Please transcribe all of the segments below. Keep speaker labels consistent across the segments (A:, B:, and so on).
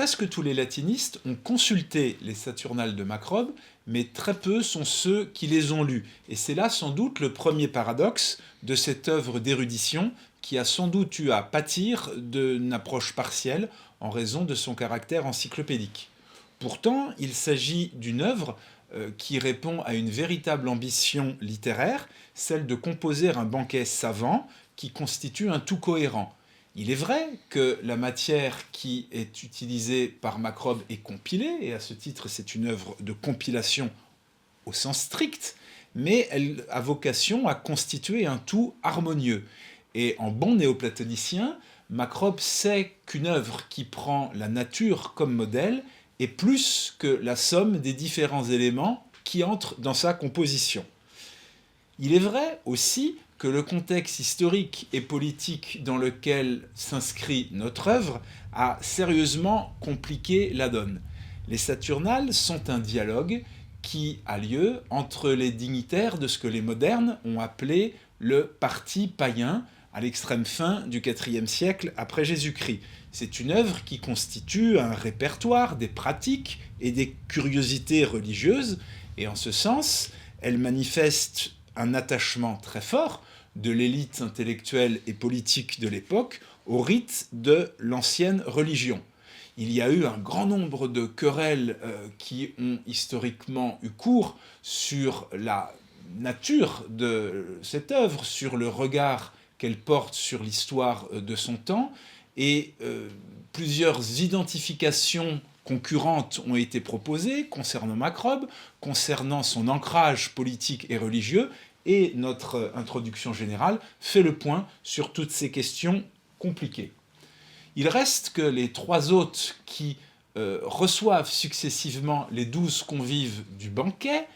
A: presque tous les latinistes ont consulté les Saturnales de Macrobe, mais très peu sont ceux qui les ont lus. Et c'est là sans doute le premier paradoxe de cette œuvre d'érudition qui a sans doute eu à pâtir d'une approche partielle en raison de son caractère encyclopédique. Pourtant, il s'agit d'une œuvre qui répond à une véritable ambition littéraire, celle de composer un banquet savant qui constitue un tout cohérent. Il est vrai que la matière qui est utilisée par Macrobe est compilée, et à ce titre c'est une œuvre de compilation au sens strict, mais elle a vocation à constituer un tout harmonieux. Et en bon néoplatonicien, Macrobe sait qu'une œuvre qui prend la nature comme modèle est plus que la somme des différents éléments qui entrent dans sa composition. Il est vrai aussi que le contexte historique et politique dans lequel s'inscrit notre œuvre a sérieusement compliqué la donne. Les Saturnales sont un dialogue qui a lieu entre les dignitaires de ce que les modernes ont appelé le parti païen à l'extrême fin du IVe siècle après Jésus-Christ. C'est une œuvre qui constitue un répertoire des pratiques et des curiosités religieuses, et en ce sens, elle manifeste un attachement très fort de l'élite intellectuelle et politique de l'époque au rite de l'ancienne religion. Il y a eu un grand nombre de querelles qui ont historiquement eu cours sur la nature de cette œuvre, sur le regard qu'elle porte sur l'histoire de son temps, et plusieurs identifications concurrentes ont été proposées concernant Macrobe, concernant son ancrage politique et religieux, et notre introduction générale fait le point sur toutes ces questions compliquées. Il reste que les trois hôtes qui reçoivent successivement les 12 convives du banquet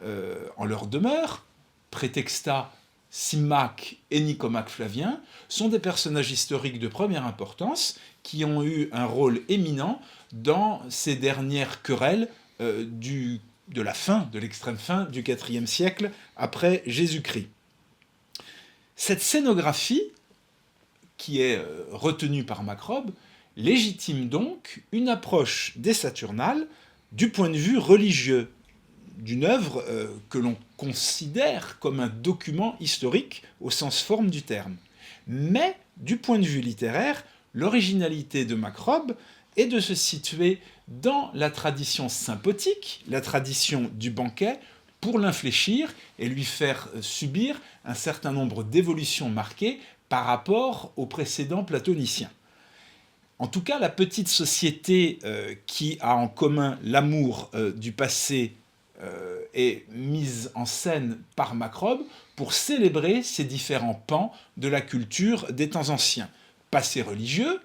A: en leur demeure, Prétexta, Symmaque et Nicomaque Flavien, sont des personnages historiques de première importance qui ont eu un rôle éminent dans ces dernières querelles de la fin, de l'extrême fin du IVe siècle après Jésus-Christ. Cette scénographie, qui est retenue par Macrobe, légitime donc une approche des Saturnales du point de vue religieux, d'une œuvre que l'on considère comme un document historique au sens forme du terme. Mais, du point de vue littéraire, l'originalité de Macrobe est de se situer dans la tradition symphotique, la tradition du banquet, pour l'infléchir et lui faire subir un certain nombre d'évolutions marquées par rapport aux précédents platoniciens. En tout cas, la petite société qui a en commun l'amour du passé est mise en scène par Macrobe pour célébrer ces différents pans de la culture des temps anciens. Passé religieux,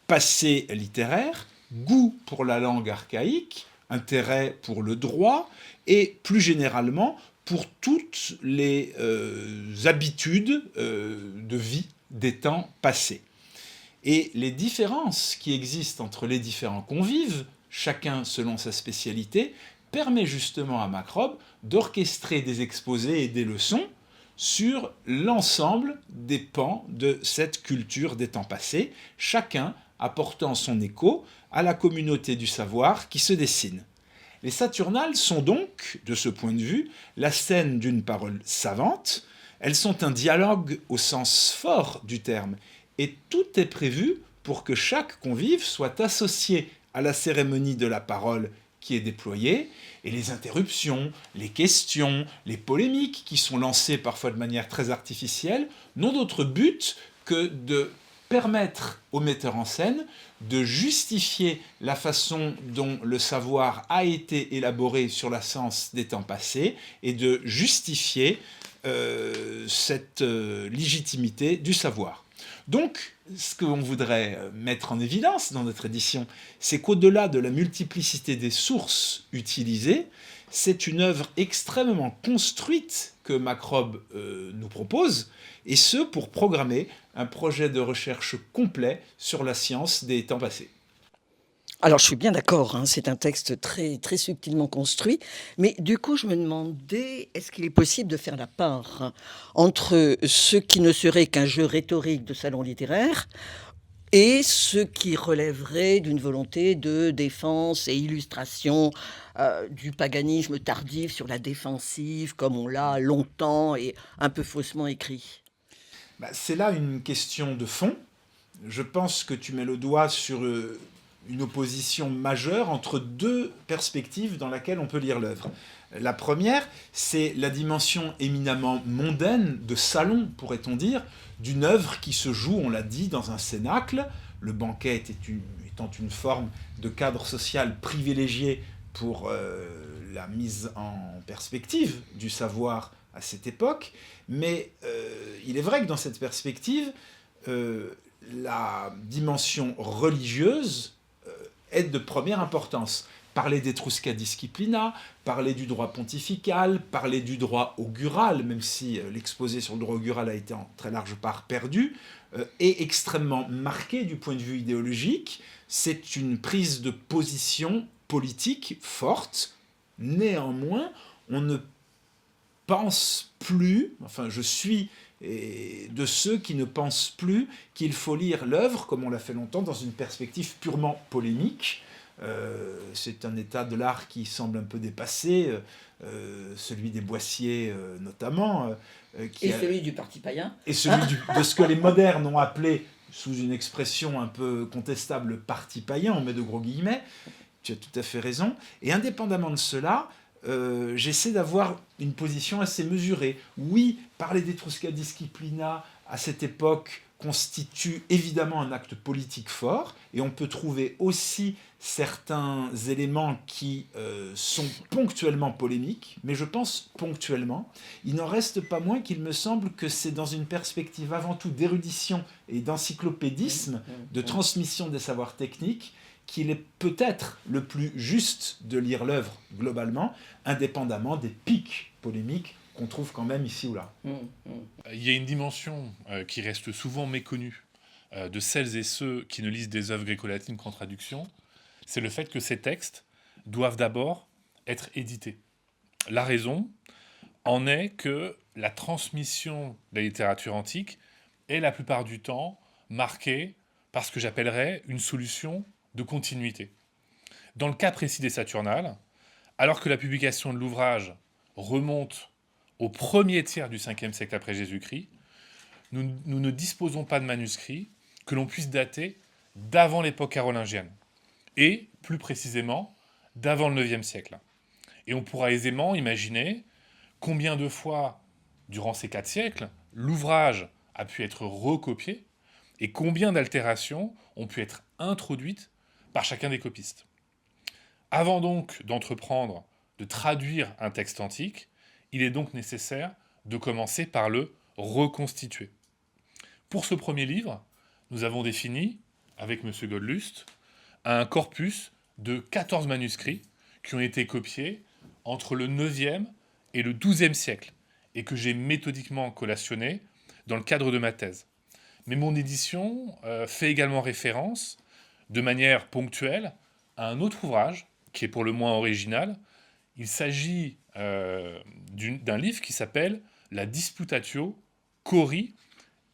A: passé littéraire, goût pour la langue archaïque, intérêt pour le droit, et plus généralement pour toutes les habitudes de vie des temps passés. Et les différences qui existent entre les différents convives, chacun selon sa spécialité, permet justement à Macrobe d'orchestrer des exposés et des leçons sur l'ensemble des pans de cette culture des temps passés, chacun apportant son écho à la communauté du savoir qui se dessine. Les Saturnales sont donc, de ce point de vue, la scène d'une parole savante. Elles sont un dialogue au sens fort du terme, et tout est prévu pour que chaque convive soit associé à la cérémonie de la parole qui est déployée, et les interruptions, les questions, les polémiques qui sont lancées parfois de manière très artificielle n'ont d'autre but que de permettre au metteur en scène de justifier la façon dont le savoir a été élaboré sur la science des temps passés et de justifier cette légitimité du savoir. Donc, ce qu'on voudrait mettre en évidence dans notre édition, c'est qu'au-delà de la multiplicité des sources utilisées, c'est une œuvre extrêmement construite que Macrobe nous propose, et ce pour programmer un projet de recherche complet sur la science des temps passés.
B: Alors, je suis bien d'accord, hein, c'est un texte très, très subtilement construit, mais du coup, je me demandais, est-ce qu'il est possible de faire la part entre ce qui ne serait qu'un jeu rhétorique de salon littéraire et ce qui relèverait d'une volonté de défense et illustration du paganisme tardif sur la défensive, comme on l'a longtemps et un peu faussement écrit.
A: Bah, c'est là une question de fond. Je pense que tu mets le doigt sur une opposition majeure entre deux perspectives dans laquelle on peut lire l'œuvre. La première, c'est la dimension éminemment mondaine, de salon, pourrait-on dire, d'une œuvre qui se joue, on l'a dit, dans un cénacle. Le banquet étant une forme de cadre social privilégié pour la mise en perspective du savoir à cette époque. Mais il est vrai que dans cette perspective, la dimension religieuse est de première importance. Parler d'Etrusca Disciplina, parler du droit pontifical, parler du droit augural, même si l'exposé sur le droit augural a été en très large part perdu, est extrêmement marqué du point de vue idéologique. C'est une prise de position politique forte. Néanmoins, on ne pense plus, enfin je suis de ceux qui ne pensent plus qu'il faut lire l'œuvre, comme on l'a fait longtemps, dans une perspective purement polémique. C'est un état de l'art qui semble un peu dépassé, celui des Boissiers notamment.
B: Celui du parti païen.
A: Et celui de ce que les modernes ont appelé, sous une expression un peu contestable, parti païen, on met de gros guillemets. Tu as tout à fait raison. Et indépendamment de cela, j'essaie d'avoir une position assez mesurée. Oui, parler d'Etrusca Disciplina à cette époque constitue évidemment un acte politique fort, et on peut trouver aussi certains éléments qui sont ponctuellement polémiques, mais je pense ponctuellement. Il n'en reste pas moins qu'il me semble que c'est dans une perspective avant tout d'érudition et d'encyclopédisme, de transmission des savoirs techniques, qu'il est peut-être le plus juste de lire l'œuvre globalement, indépendamment des pics polémiques qu'on trouve quand même ici ou là.
C: Il y a une dimension qui reste souvent méconnue de celles et ceux qui ne lisent des œuvres gréco-latines qu'en traduction, c'est le fait que ces textes doivent d'abord être édités. La raison en est que la transmission de la littérature antique est la plupart du temps marquée par ce que j'appellerais une solution de continuité. Dans le cas précis des Saturnales, alors que la publication de l'ouvrage remonte au premier tiers du 5e siècle après Jésus-Christ, nous ne disposons pas de manuscrits que l'on puisse dater d'avant l'époque carolingienne, et plus précisément d'avant le 9e siècle. Et on pourra aisément imaginer combien de fois, durant ces 4 siècles, l'ouvrage a pu être recopié, et combien d'altérations ont pu être introduites par chacun des copistes. Avant donc d'entreprendre de traduire un texte antique, il est donc nécessaire de commencer par le reconstituer. Pour ce premier livre, nous avons défini, avec M. Godlust, un corpus de 14 manuscrits qui ont été copiés entre le 9e et le 12e siècle, et que j'ai méthodiquement collationné dans le cadre de ma thèse. Mais mon édition fait également référence, de manière ponctuelle, à un autre ouvrage, qui est pour le moins original. Il s'agit d'un livre qui s'appelle La Disputatio Cori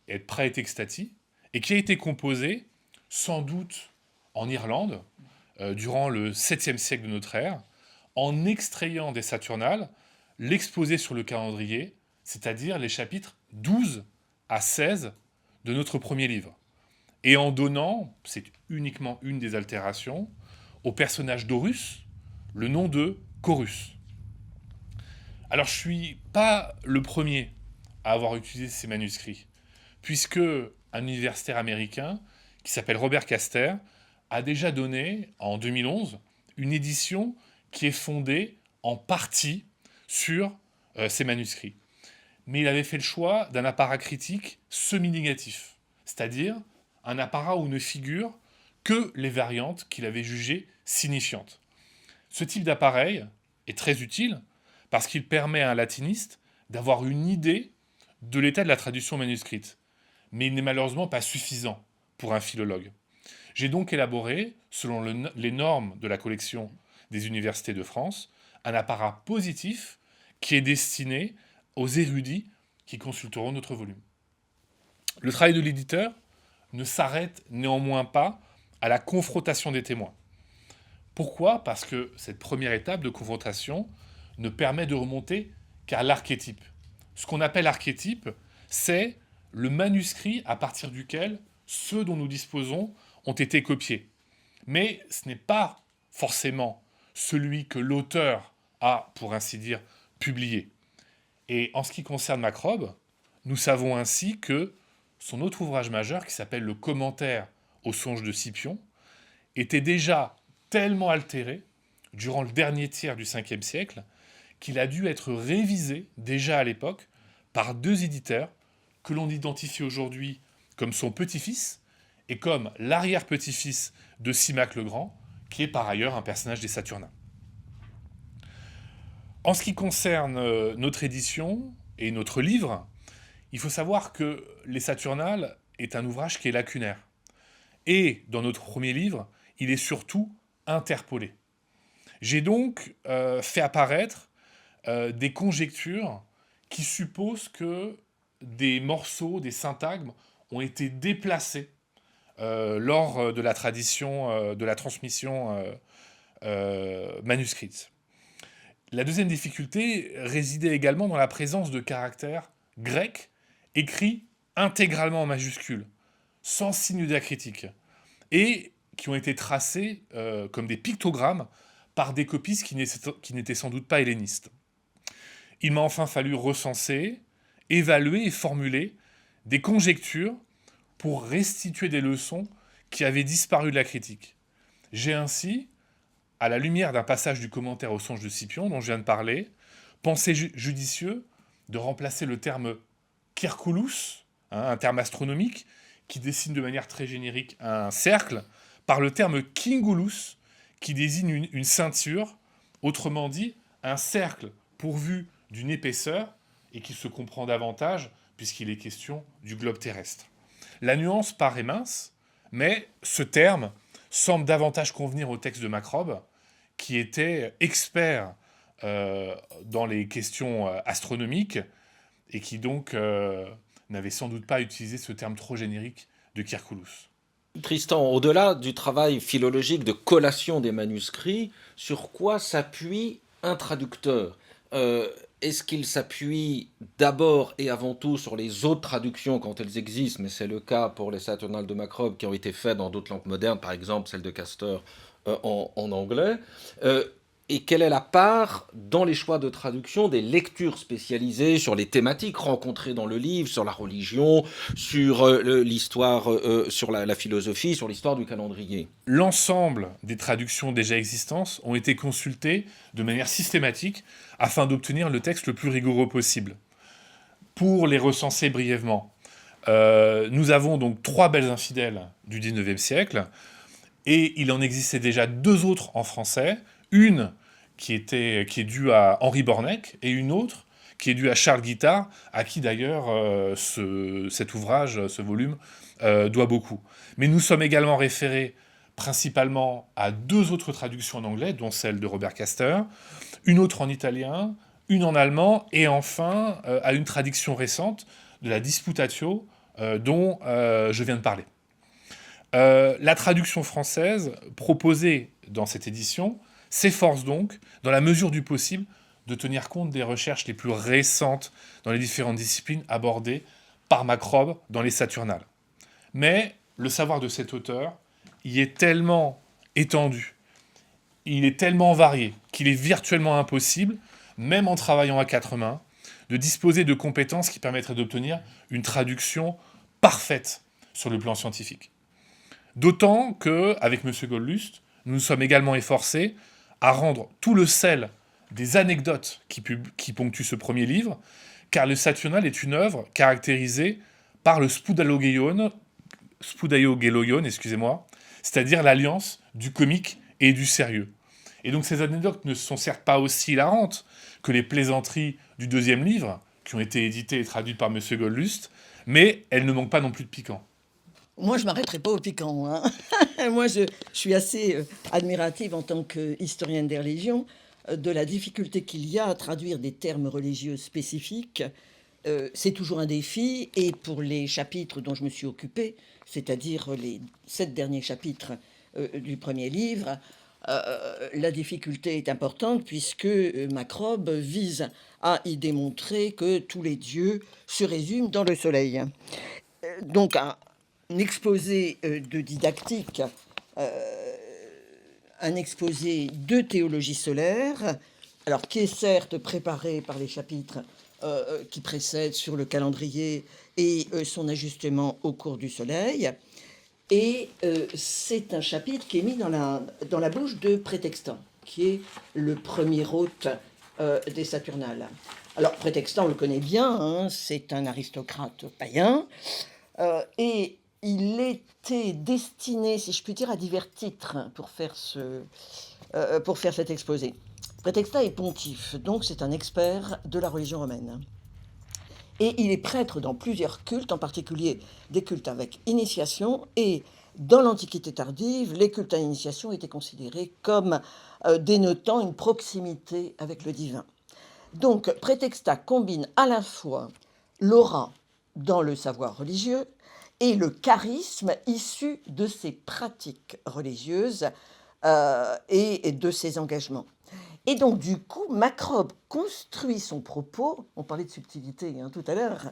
C: et Praetextati, et qui a été composé, sans doute en Irlande, durant le 7e siècle de notre ère, en extrayant des Saturnales l'exposé sur le calendrier, c'est-à-dire les chapitres 12 à 16 de notre premier livre, et en donnant, c'est uniquement une des altérations, au personnage d'Horus le nom de Chorus. Alors je ne suis pas le premier à avoir utilisé ces manuscrits, puisque un universitaire américain qui s'appelle Robert Caster a déjà donné, en 2011, une édition qui est fondée en partie sur ces manuscrits. Mais il avait fait le choix d'un apparat critique semi-négatif, c'est-à-dire un apparat où ne figurent que les variantes qu'il avait jugées signifiantes. Ce type d'appareil est très utile parce qu'il permet à un latiniste d'avoir une idée de l'état de la traduction manuscrite, mais il n'est malheureusement pas suffisant pour un philologue. J'ai donc élaboré, selon les normes de la collection des universités de France, un apparat positif qui est destiné aux érudits qui consulteront notre volume. Le travail de l'éditeur ne s'arrête néanmoins pas à la confrontation des témoins. Pourquoi ? Parce que cette première étape de confrontation ne permet de remonter qu'à l'archétype. Ce qu'on appelle archétype, c'est le manuscrit à partir duquel ceux dont nous disposons ont été copiés. Mais ce n'est pas forcément celui que l'auteur a, pour ainsi dire, publié. Et en ce qui concerne Macrobe, nous savons ainsi que son autre ouvrage majeur, qui s'appelle Le Commentaire aux songes de Scipion, était déjà tellement altéré durant le dernier tiers du Ve siècle qu'il a dû être révisé déjà à l'époque par deux éditeurs que l'on identifie aujourd'hui comme son petit-fils et comme l'arrière-petit-fils de Symmachus le Grand, qui est par ailleurs un personnage des Saturnins. En ce qui concerne notre édition et notre livre, il faut savoir que Les Saturnales est un ouvrage qui est lacunaire. Et dans notre premier livre, il est surtout interpolé. J'ai donc fait apparaître des conjectures qui supposent que des morceaux, des syntagmes ont été déplacés lors de la tradition, de la transmission manuscrite. La deuxième difficulté résidait également dans la présence de caractères grecs écrits intégralement en majuscules, sans signe diacritique, et qui ont été tracés comme des pictogrammes par des copistes qui n'étaient sans doute pas hellénistes. Il m'a enfin fallu recenser, évaluer et formuler des conjectures pour restituer des leçons qui avaient disparu de la critique. J'ai ainsi, à la lumière d'un passage du commentaire aux songes de Scipion dont je viens de parler, pensé judicieux de remplacer le terme circulus, un terme astronomique qui dessine de manière très générique un cercle, par le terme cingulus, qui désigne une ceinture, autrement dit, un cercle pourvu d'une épaisseur et qui se comprend davantage puisqu'il est question du globe terrestre. La nuance paraît mince, mais ce terme semble davantage convenir au texte de Macrobe, qui était expert dans les questions astronomiques et qui donc n'avait sans doute pas utilisé ce terme trop générique de circulus.
D: Tristan, au-delà du travail philologique de collation des manuscrits, sur quoi s'appuie un traducteur ? Est-ce qu'il s'appuie d'abord et avant tout sur les autres traductions quand elles existent, mais c'est le cas pour les Saturnales de Macrobe qui ont été faites dans d'autres langues modernes, par exemple celle de Castor en anglais, et quelle est la part dans les choix de traduction des lectures spécialisées sur les thématiques rencontrées dans le livre, sur la religion, sur l'histoire, sur la philosophie, sur l'histoire du calendrier ?
C: L'ensemble des traductions déjà existantes ont été consultées de manière systématique afin d'obtenir le texte le plus rigoureux possible. Pour les recenser brièvement, nous avons donc 3 belles infidèles du XIXe siècle, et il en existait déjà 2 autres en français, une qui est due à Henri Bornec, et une autre qui est due à Charles Guittard, à qui d'ailleurs cet ouvrage, ce volume, doit beaucoup. Mais nous sommes également référés principalement à 2 autres traductions en anglais, dont celle de Robert Castor, une autre en italien, une en allemand, et enfin à une traduction récente de la Disputatio dont je viens de parler. La traduction française proposée dans cette édition s'efforce donc, dans la mesure du possible, de tenir compte des recherches les plus récentes dans les différentes disciplines abordées par Macrobe dans les Saturnales. Mais le savoir de cet auteur y est tellement étendu, il est tellement varié, qu'il est virtuellement impossible, même en travaillant à 4 mains, de disposer de compétences qui permettraient d'obtenir une traduction parfaite sur le plan scientifique. D'autant qu'avec M. Goldlust, nous nous sommes également efforcés à rendre tout le sel des anecdotes qui ponctuent ce premier livre, car le Saturnales est une œuvre caractérisée par le spudaiogeion, c'est-à-dire l'alliance du comique et du sérieux. Et donc ces anecdotes ne sont certes pas aussi hilarantes que les plaisanteries du 2e livre, qui ont été éditées et traduites par M. Goldlust, mais elles ne manquent pas non plus de piquant.
B: Moi, je ne m'arrêterai pas au piquant. Hein. Moi, je suis assez admirative en tant qu'historienne des religions de la difficulté qu'il y a à traduire des termes religieux spécifiques C'est toujours un défi, et pour les chapitres dont je me suis occupée, c'est-à-dire les 7 derniers chapitres du premier livre, la difficulté est importante puisque Macrobe vise à y démontrer que tous les dieux se résument dans le soleil. Donc un exposé de didactique, un exposé de théologie solaire, alors qui est certes préparé par les chapitres qui précèdent sur le calendrier et son ajustement au cours du soleil. Et c'est un chapitre qui est mis dans la bouche de Prétextant, qui est le premier hôte des Saturnales. Alors Prétextant, on le connaît bien, hein, c'est un aristocrate païen, et il était destiné, si je puis dire, à divers titres pour faire cet exposé. Prétextant est pontife, donc c'est un expert de la religion romaine. Et il est prêtre dans plusieurs cultes, en particulier des cultes avec initiation. Et dans l'Antiquité tardive, les cultes à initiation étaient considérés comme dénotant une proximité avec le divin. Donc, Prétexta combine à la fois l'aura dans le savoir religieux et le charisme issu de ses pratiques religieuses et de ses engagements. Et donc, du coup, Macrobe construit son propos, on parlait de subtilité tout à l'heure,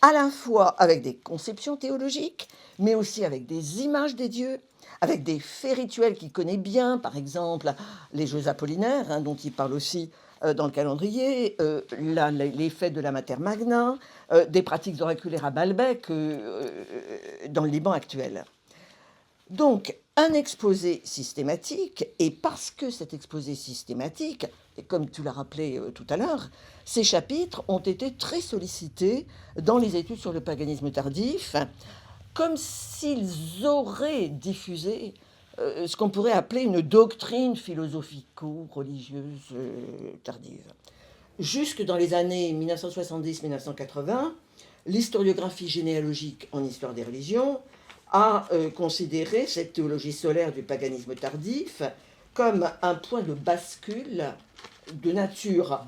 B: à la fois avec des conceptions théologiques, mais aussi avec des images des dieux, avec des faits rituels qu'il connaît bien, par exemple les Jeux Apollinaires, dont il parle aussi dans le calendrier, les fêtes de la Mater Magna, des pratiques oraculaires à Baalbek dans le Liban actuel. Donc, un exposé systématique, et parce que cet exposé systématique, et comme tu l'as rappelé tout à l'heure, ces chapitres ont été très sollicités dans les études sur le paganisme tardif, comme s'ils auraient diffusé ce qu'on pourrait appeler une doctrine philosophico-religieuse tardive. Jusque dans les années 1970-1980, l'historiographie généalogique en histoire des religions a considéré cette théologie solaire du paganisme tardif comme un point de bascule de nature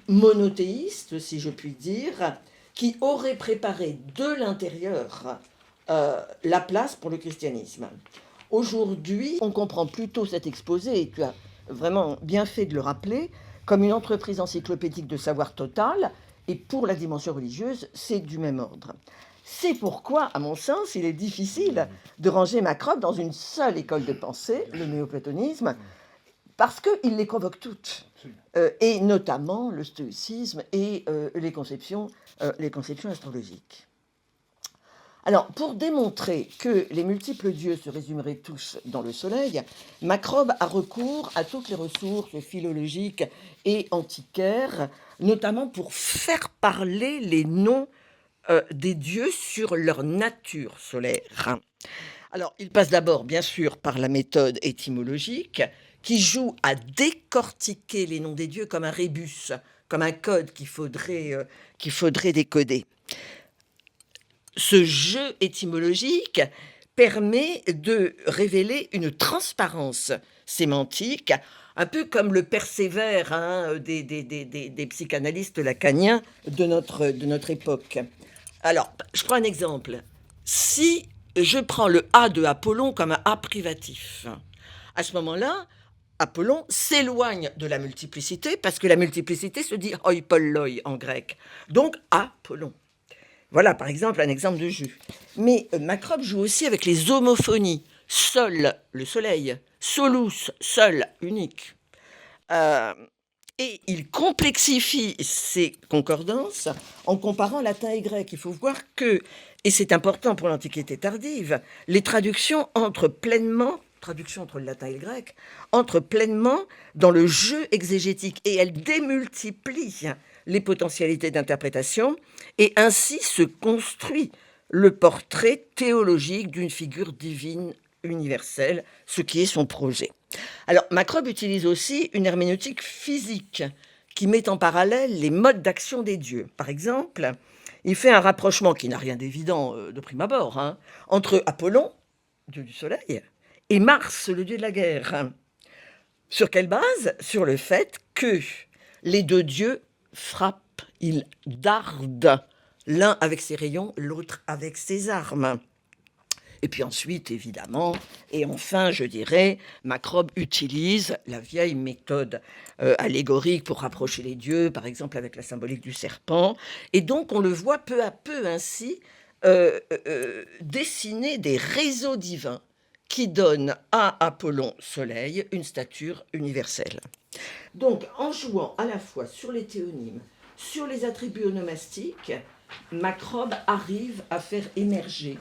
B: monothéiste, si je puis dire, qui aurait préparé de l'intérieur la place pour le christianisme. Aujourd'hui, on comprend plutôt cet exposé, et tu as vraiment bien fait de le rappeler, comme une entreprise encyclopédique de savoir total, et pour la dimension religieuse, c'est du même ordre. C'est pourquoi, à mon sens, il est difficile de ranger Macrobe dans une seule école de pensée, le néoplatonisme, parce qu'il les convoque toutes, et notamment le stoïcisme et les conceptions astrologiques. Alors, pour démontrer que les multiples dieux se résumeraient tous dans le soleil, Macrobe a recours à toutes les ressources philologiques et antiquaires, notamment pour faire parler les noms des dieux sur leur nature solaire. Alors, il passe d'abord, bien sûr, par la méthode étymologique, qui joue à décortiquer les noms des dieux comme un rébus, comme un code qu'il faudrait décoder. Ce jeu étymologique permet de révéler une transparence sémantique, un peu comme le persévère des psychanalystes lacaniens de notre époque. Alors, je prends un exemple. Si je prends le A de Apollon comme un A privatif, à ce moment-là, Apollon s'éloigne de la multiplicité parce que la multiplicité se dit hoi polloi en grec. Donc Apollon. Voilà, par exemple, un exemple de jeu. Mais Macrobe joue aussi avec les homophonies. Sol, le soleil. Solus, seul, unique. Et il complexifie ces concordances en comparant latin et grec. Il faut voir que, et c'est important pour l'Antiquité tardive, les traductions entre le latin et le grec, entrent pleinement dans le jeu exégétique et elles démultiplient les potentialités d'interprétation et ainsi se construit le portrait théologique d'une figure divine universelle, ce qui est son projet. Alors, Macrobe utilise aussi une herméneutique physique qui met en parallèle les modes d'action des dieux. Par exemple, il fait un rapprochement qui n'a rien d'évident de prime abord, entre Apollon, dieu du soleil, et Mars, le dieu de la guerre. Sur quelle base ? Sur le fait que les deux dieux frappent Ils dardent l'un avec ses rayons, l'autre avec ses armes. Et puis ensuite, évidemment, et enfin, je dirais, Macrobe utilise la vieille méthode allégorique pour rapprocher les dieux, par exemple avec la symbolique du serpent. Et donc, on le voit peu à peu ainsi dessiner des réseaux divins qui donnent à Apollon Soleil une stature universelle. Donc, en jouant à la fois sur les théonymes, sur les attributs onomastiques, Macrobe arrive à faire émerger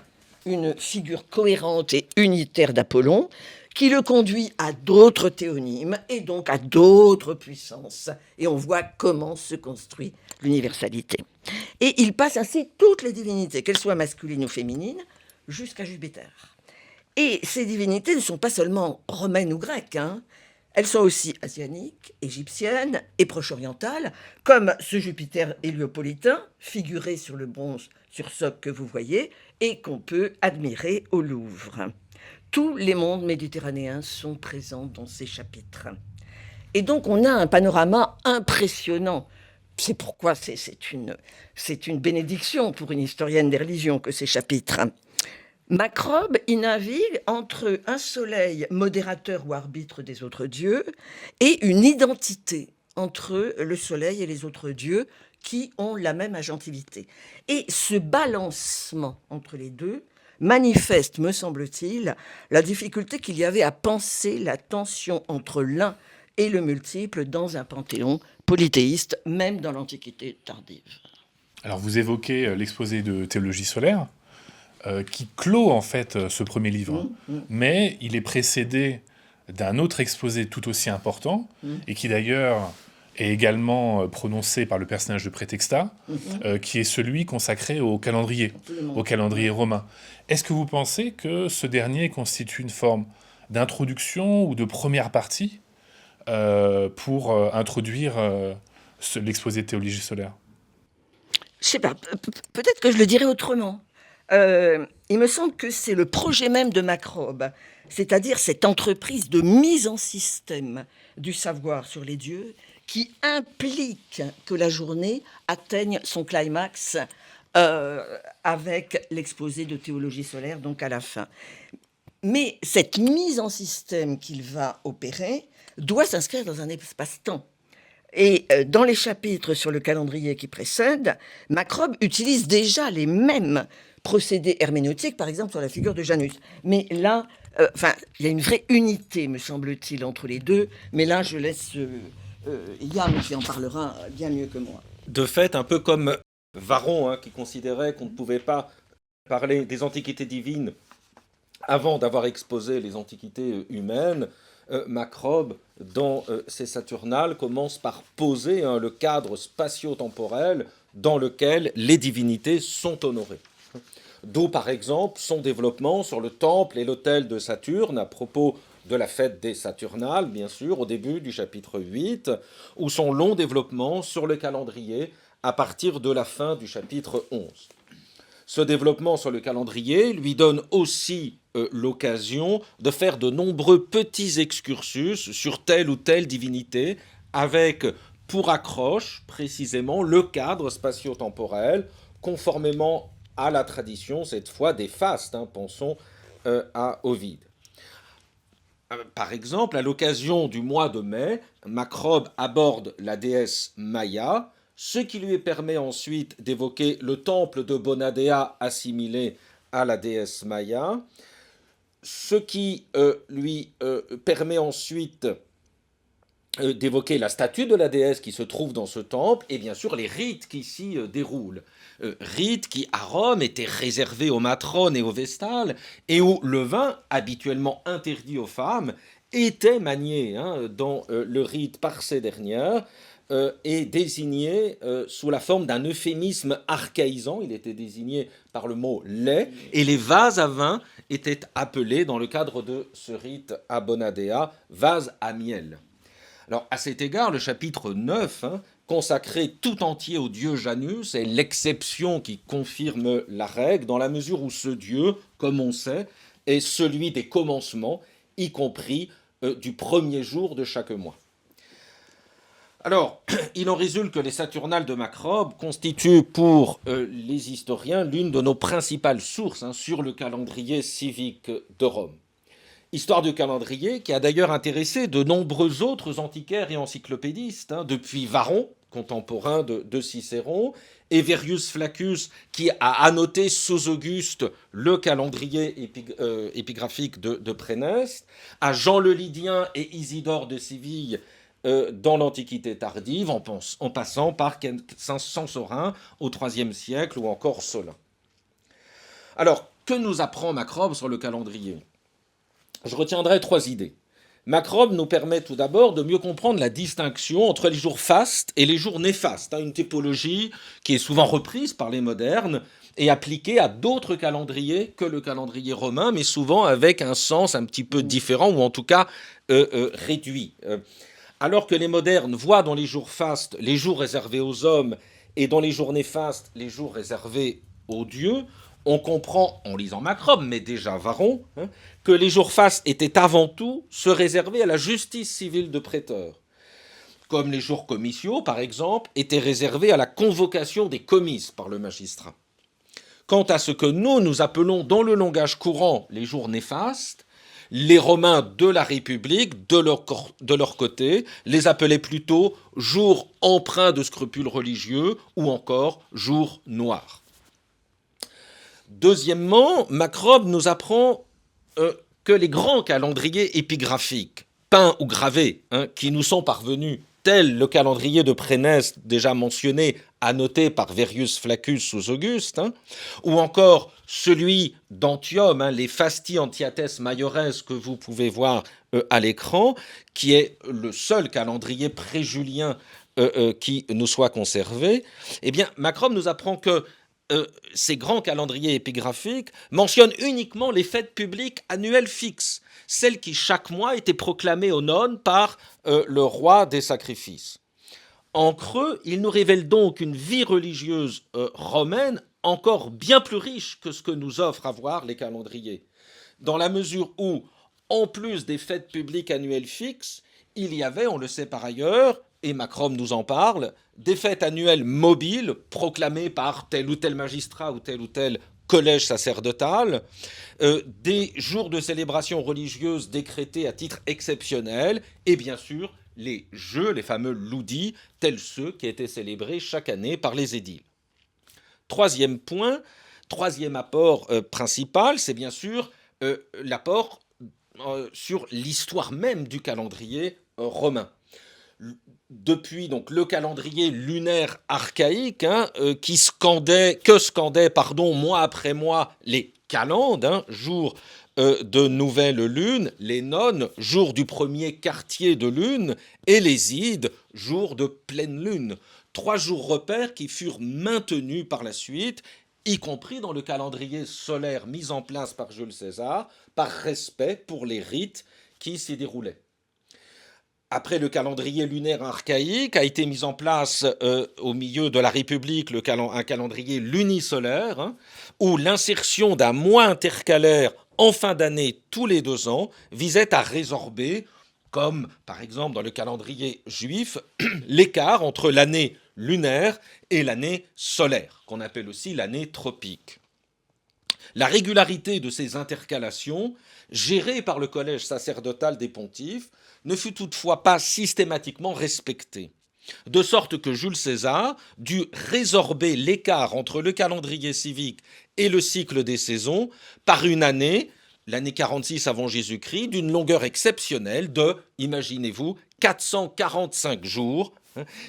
B: une figure cohérente et unitaire d'Apollon qui le conduit à d'autres théonymes et donc à d'autres puissances. Et on voit comment se construit l'universalité. Et il passe ainsi toutes les divinités, qu'elles soient masculines ou féminines, jusqu'à Jupiter. Et ces divinités ne sont pas seulement romaines ou grecques, elles sont aussi asiatiques, égyptiennes et proche-orientales, comme ce Jupiter héliopolitain, figuré sur le bronze sur socle que vous voyez, et qu'on peut admirer au Louvre. Tous les mondes méditerranéens sont présents dans ces chapitres. Et donc on a un panorama impressionnant. C'est pourquoi c'est une bénédiction pour une historienne des religions que ces chapitres. Macrobe y navigue entre un soleil modérateur ou arbitre des autres dieux et une identité entre le soleil et les autres dieux qui ont la même agentivité. Et ce balancement entre les deux manifeste, me semble-t-il, la difficulté qu'il y avait à penser la tension entre l'un et le multiple dans un panthéon polythéiste, même dans l'Antiquité tardive.
C: Alors vous évoquez l'exposé de théologie solaire, qui clôt en fait ce premier livre, mais il est précédé d'un autre exposé tout aussi important, et qui d'ailleurs est également prononcé par le personnage de Prétexta, qui est celui consacré au calendrier romain. Est-ce que vous pensez que ce dernier constitue une forme d'introduction ou de première partie pour introduire l'exposé de théologie solaire?
B: Je sais pas, peut-être que je le dirais autrement. Il me semble que c'est le projet même de Macrobe, c'est-à-dire cette entreprise de mise en système du savoir sur les dieux qui implique que la journée atteigne son climax avec l'exposé de théologie solaire, donc à la fin. Mais cette mise en système qu'il va opérer doit s'inscrire dans un espace-temps. Et dans les chapitres sur le calendrier qui précèdent, Macrobe utilise déjà les mêmes procédés herméneutiques, par exemple sur la figure de Janus. Mais là, il y a une vraie unité, me semble-t-il, entre les deux. Mais là, je laisse Yann qui en parlera bien mieux que moi.
D: De fait, un peu comme Varron, qui considérait qu'on ne pouvait pas parler des antiquités divines avant d'avoir exposé les antiquités humaines, Macrobe, dans ses Saturnales, commence par poser le cadre spatio-temporel dans lequel les divinités sont honorées. D'où, par exemple, son développement sur le temple et l'autel de Saturne, à propos de la fête des Saturnales, bien sûr, au début du chapitre 8, ou son long développement sur le calendrier à partir de la fin du chapitre 11. Ce développement sur le calendrier lui donne aussi l'occasion de faire de nombreux petits excursus sur telle ou telle divinité, avec pour accroche précisément le cadre spatio-temporel, conformément à la tradition, cette fois, des fastes. Pensons à Ovide. Par exemple, à l'occasion du mois de mai, Macrobe aborde la déesse Maia, ce qui lui permet ensuite d'évoquer le temple de Bonadea assimilé à la déesse Maia, ce qui lui permet ensuite d'évoquer la statue de la déesse qui se trouve dans ce temple, et bien sûr les rites qui s'y déroulent. Rites qui, à Rome, étaient réservés aux matrones et aux vestales, et où le vin, habituellement interdit aux femmes, était manié dans le rite par ces dernières, et désigné sous la forme d'un euphémisme archaïsant. Il était désigné par le mot lait, et les vases à vin étaient appelés, dans le cadre de ce rite à Bonadea, vases à miel. Alors, à cet égard, le chapitre 9, consacré tout entier au dieu Janus, est l'exception qui confirme la règle, dans la mesure où ce dieu, comme on sait, est celui des commencements, y compris du premier jour de chaque mois. Alors, il en résulte que les Saturnales de Macrobe constituent pour les historiens l'une de nos principales sources sur le calendrier civique de Rome. Histoire du calendrier qui a d'ailleurs intéressé de nombreux autres antiquaires et encyclopédistes, depuis Varron, contemporain de Cicéron, et Verius Flaccus, qui a annoté sous Auguste le calendrier épigraphique de Préneste, à Jean le Lydien et Isidore de Séville dans l'Antiquité tardive, en passant par Sansorin au IIIe siècle ou encore Solin. Alors, que nous apprend Macrobe sur le calendrier ? Je retiendrai 3 idées. Macrobe nous permet tout d'abord de mieux comprendre la distinction entre les jours fastes et les jours néfastes, une typologie qui est souvent reprise par les modernes et appliquée à d'autres calendriers que le calendrier romain, mais souvent avec un sens un petit peu différent ou en tout cas réduit. Alors que les modernes voient dans les jours fastes les jours réservés aux hommes et dans les jours néfastes les jours réservés aux dieux, on comprend, en lisant Macrobe, mais déjà Varron, que les jours fastes étaient avant tout se réserver à la justice civile de prêteurs. Comme les jours comiciaux, par exemple, étaient réservés à la convocation des comices par le magistrat. Quant à ce que nous appelons dans le langage courant les jours néfastes, les Romains de la République, de leur côté, les appelaient plutôt jours empreints de scrupules religieux ou encore jours noirs. Deuxièmement, Macrobe nous apprend que les grands calendriers épigraphiques, peints ou gravés, qui nous sont parvenus, tel le calendrier de Préneste déjà mentionné, annoté par Verius Flaccus sous Auguste, ou encore celui d'Antium, les Fasti Antiates Maiores que vous pouvez voir à l'écran, qui est le seul calendrier pré-julien qui nous soit conservé, eh bien, Macrobe nous apprend que ces grands calendriers épigraphiques mentionnent uniquement les fêtes publiques annuelles fixes, celles qui chaque mois étaient proclamées aux nonnes par le roi des sacrifices. En creux, il nous révèle donc une vie religieuse romaine encore bien plus riche que ce que nous offrent à voir les calendriers, dans la mesure où, en plus des fêtes publiques annuelles fixes, il y avait, on le sait par ailleurs, et Macrobe nous en parle, des fêtes annuelles mobiles proclamées par tel ou tel magistrat ou tel collège sacerdotal, des jours de célébration religieuse décrétés à titre exceptionnel, et bien sûr les jeux, les fameux ludi, tels ceux qui étaient célébrés chaque année par les édiles. Troisième point, troisième apport principal, c'est bien sûr l'apport sur l'histoire même du calendrier romain. Depuis donc le calendrier lunaire archaïque que scandaient mois après mois les calendes, jour de nouvelle lune, les nonnes, jour du premier quartier de lune, et les ides, jour de pleine lune. 3 jours repères qui furent maintenus par la suite, y compris dans le calendrier solaire mis en place par Jules César, par respect pour les rites qui s'y déroulaient. Après le calendrier lunaire archaïque, a été mis en place au milieu de la République un calendrier lunisolaire, où l'insertion d'un mois intercalaire en fin d'année tous les 2 ans visait à résorber, comme par exemple dans le calendrier juif, l'écart entre l'année lunaire et l'année solaire, qu'on appelle aussi l'année tropique. La régularité de ces intercalations, gérée par le collège sacerdotal des pontifes, ne fut toutefois pas systématiquement respectée, de sorte que Jules César dut résorber l'écart entre le calendrier civique et le cycle des saisons par une année, l'année 46 avant Jésus-Christ, d'une longueur exceptionnelle de, imaginez-vous, 445 jours,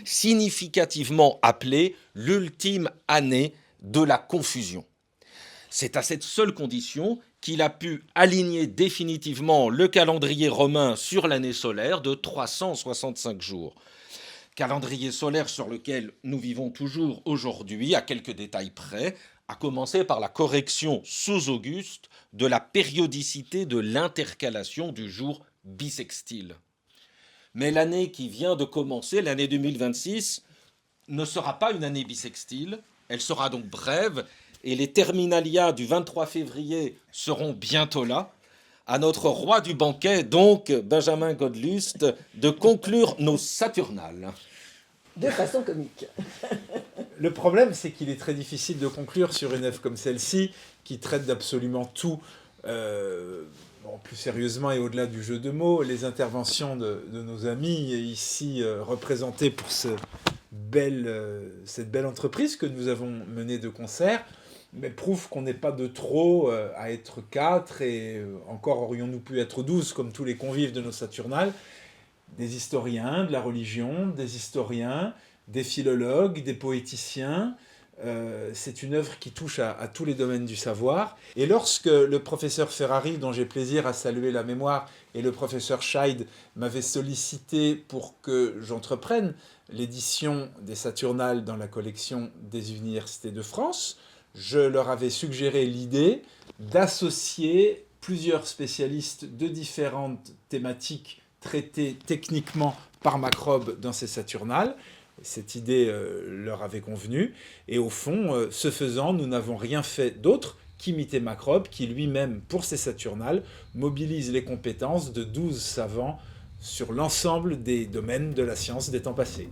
D: significativement appelée l'ultime année de la confusion. C'est à cette seule condition qu'il a pu aligner définitivement le calendrier romain sur l'année solaire de 365 jours. Calendrier solaire sur lequel nous vivons toujours aujourd'hui, à quelques détails près, à commencer par la correction sous Auguste de la périodicité de l'intercalation du jour bissextile. Mais l'année qui vient de commencer, l'année 2026, ne sera pas une année bissextile, elle sera donc brève, et les terminalia du 23 février seront bientôt là. À notre roi du banquet, donc, Benjamin Godlust, de conclure nos Saturnales.
B: De façon comique.
A: Le problème, c'est qu'il est très difficile de conclure sur une œuvre comme celle-ci, qui traite d'absolument tout. Plus sérieusement et au-delà du jeu de mots, les interventions de nos amis ici représentés pour cette belle entreprise que nous avons menée de concert, mais prouvent qu'on n'est pas de trop à être 4, et encore aurions-nous pu être 12 comme tous les convives de nos Saturnales, des historiens de la religion, des historiens, des philologues, des poéticiens. C'est une œuvre qui touche à tous les domaines du savoir. Et lorsque le professeur Ferrari, dont j'ai plaisir à saluer la mémoire, et le professeur Scheid m'avaient sollicité pour que j'entreprenne l'édition des Saturnales dans la collection des universités de France, je leur avais suggéré l'idée d'associer plusieurs spécialistes de différentes thématiques traitées techniquement par Macrobe dans ces Saturnales. Cette idée leur avait convenu, et au fond, ce faisant, nous n'avons rien fait d'autre qu'imiter Macrobe, qui lui-même, pour ses Saturnales, mobilise les compétences de 12 savants sur l'ensemble des domaines de la science des temps passés.